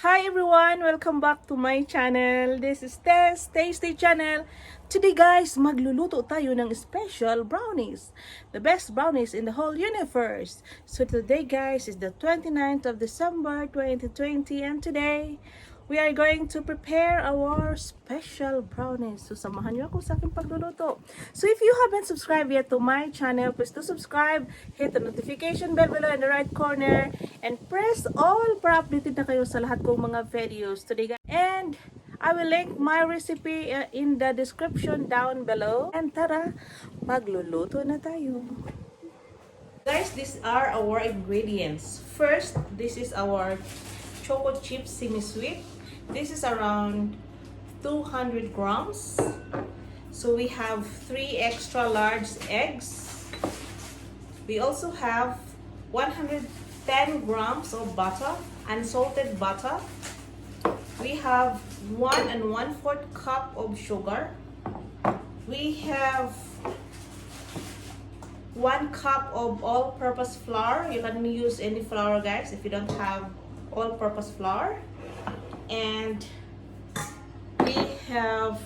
Hi everyone! Welcome back to my channel. This is Tes Tasty Channel. Today guys, magluluto tayo ng special brownies. The best brownies in the whole universe. So today guys is the 29th of December 2020 and today we are going to prepare our special brownies. So samahan niyo ako sa aking pagluluto. So if you haven't subscribed yet to my channel, please do subscribe, hit the notification bell below in the right corner, and press all para updated na kayo sa lahat kong mga videos today guys. And I will link my recipe in the description down below. And tara, magluluto na tayo. Guys, these are our ingredients. First, this is our Choco chip semi-sweet. This is around 200 grams. So we have 3 extra large eggs. We also have 110 grams of butter, unsalted butter. We have 1 1/4 cup of sugar. We have 1 cup of all-purpose flour. You can use any flour guys if you don't have all-purpose flour. And we have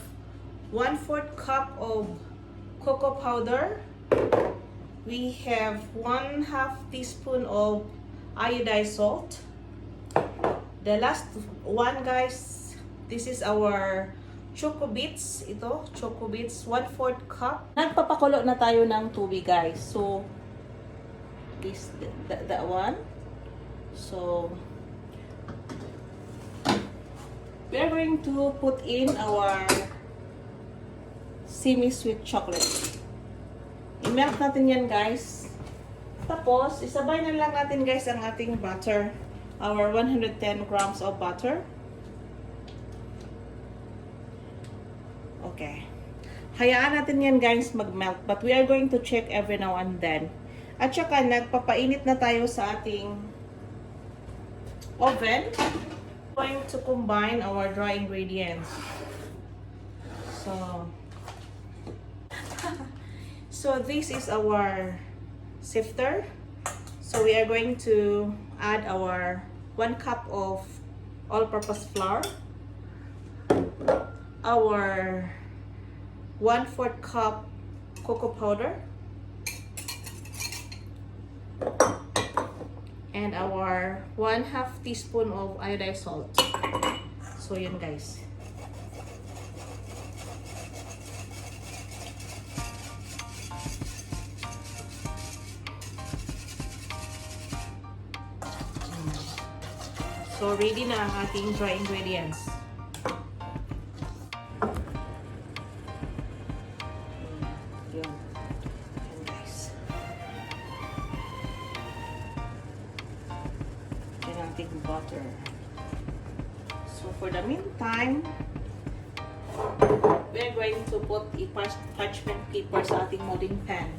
1/4 cup of cocoa powder. We have 1/2 teaspoon of iodized salt. The last one guys, this is our Choco bits. Ito, Choco bits, 1/4 cup. Nagpapakulo na tayo ng tubig guys. So this that one. So we are going to put in our semi-sweet chocolate. I-melt natin yan guys. Tapos, isabay na lang natin guys ang ating butter. Our 110 grams of butter. Okay. Hayaan natin yan guys mag-melt. But we are going to check every now and then. At saka, nagpapainit na tayo sa ating oven. Going to combine our dry ingredients. So this is our sifter. So we are going to add our 1 cup of all-purpose flour, our 1/4 cup cocoa powder, and our 1/2 teaspoon of iodized salt. So yun guys. So ready na ang ating dry ingredients. Yun guys. Ating butter. So for the meantime, we are going to put a parchment paper sa ating molding pan.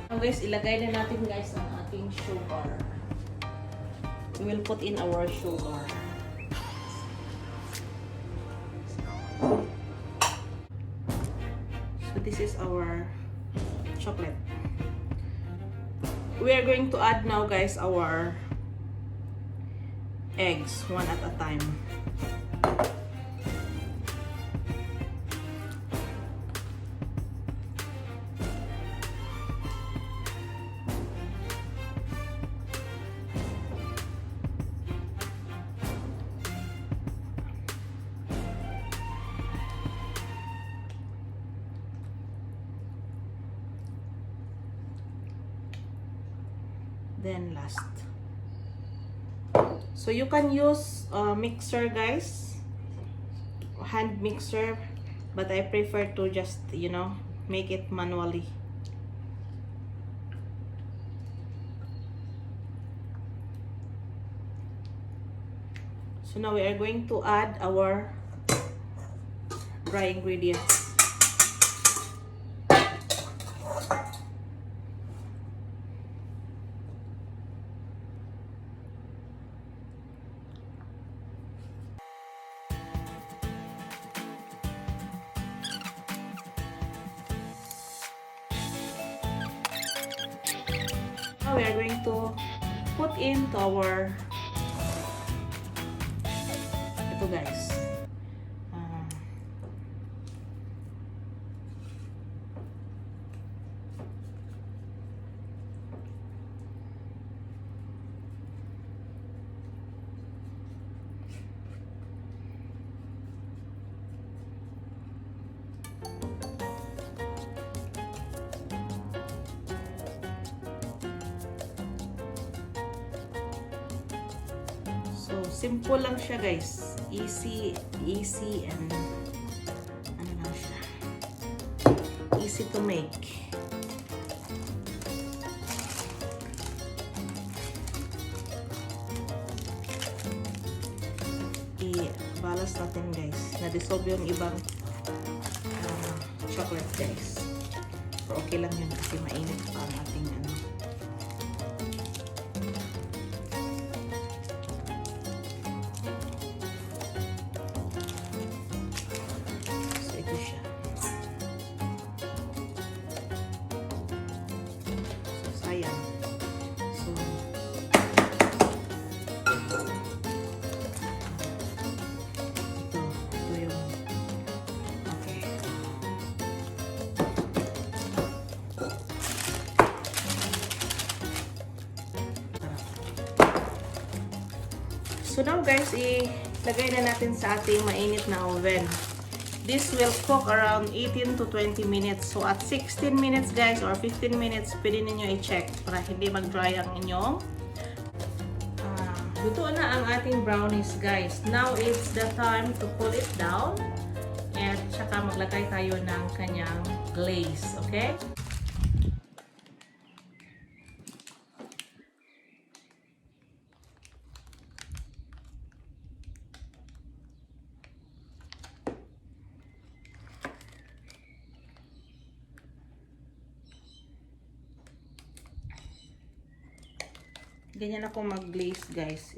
Now guys, ilagay na natin guys ang ating sugar. We will put in our sugar. So this is our chocolate. We are going to add now guys our eggs one at a time. Then last. So you can use mixer guys, hand mixer, but I prefer to just make it manually. So now we are going to add our dry ingredients. we are going to put into our ito guys. So, simple lang siya guys. Easy and ano lang siya. Easy to make. I-balance natin guys. Na-dissolve yung ibang chocolate guys. Pero okay lang yun kasi mainit pa ang ating ano. So now guys, ilagay na natin sa ating mainit na oven. This will cook around 18 to 20 minutes. So at 16 minutes guys or 15 minutes, pwede ninyo i-check para hindi mag-dry ang inyong luto na ang ating brownies guys. Now it's the time to pull it down at saka maglagay tayo ng kanyang glaze, okay? Ganyan ako mag-glaze guys.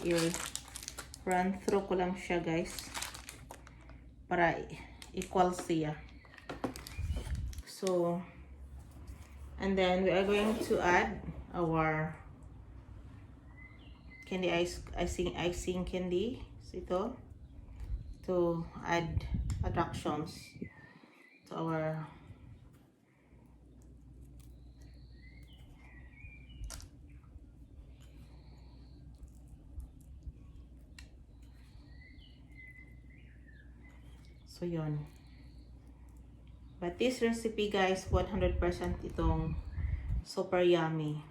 I-run through ko lang siya guys. Para equal siya. So, and then we are going to add our candy icing candy. So ito. To add attractions to our so yun. But this recipe guys, 100% itong super yummy.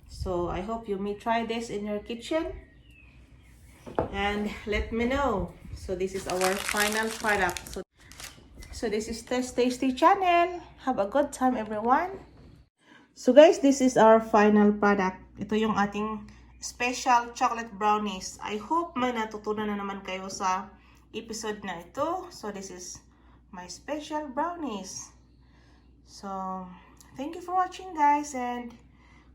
So I hope you may try this in your kitchen and let me know. So this is our final product. So this is Tes Tasty Channel. Have a good time everyone. So guys, this is our final product. Ito yung ating special chocolate brownies. I hope may natutunan na naman kayo sa episode na ito. So this is my special brownies. So thank you for watching guys and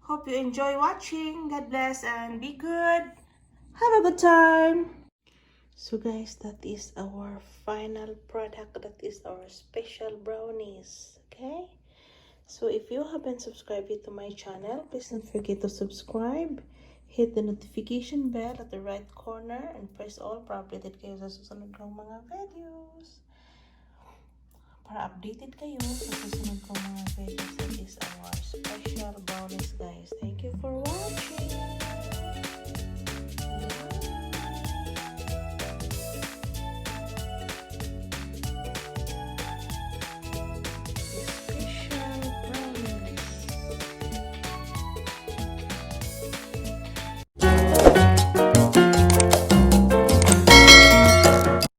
hope you enjoy watching. God bless and be good. Have a good time. So guys, that is our final product. That is our special brownies. Okay? So if you haven't subscribed yet to my channel, please don't forget to subscribe. Hit the notification bell at the right corner and press all para updated kayo sa susunod kong mga videos. Para updated kayo sa susunod kong mga videos. That is our special brownies guys. Thank you for watching.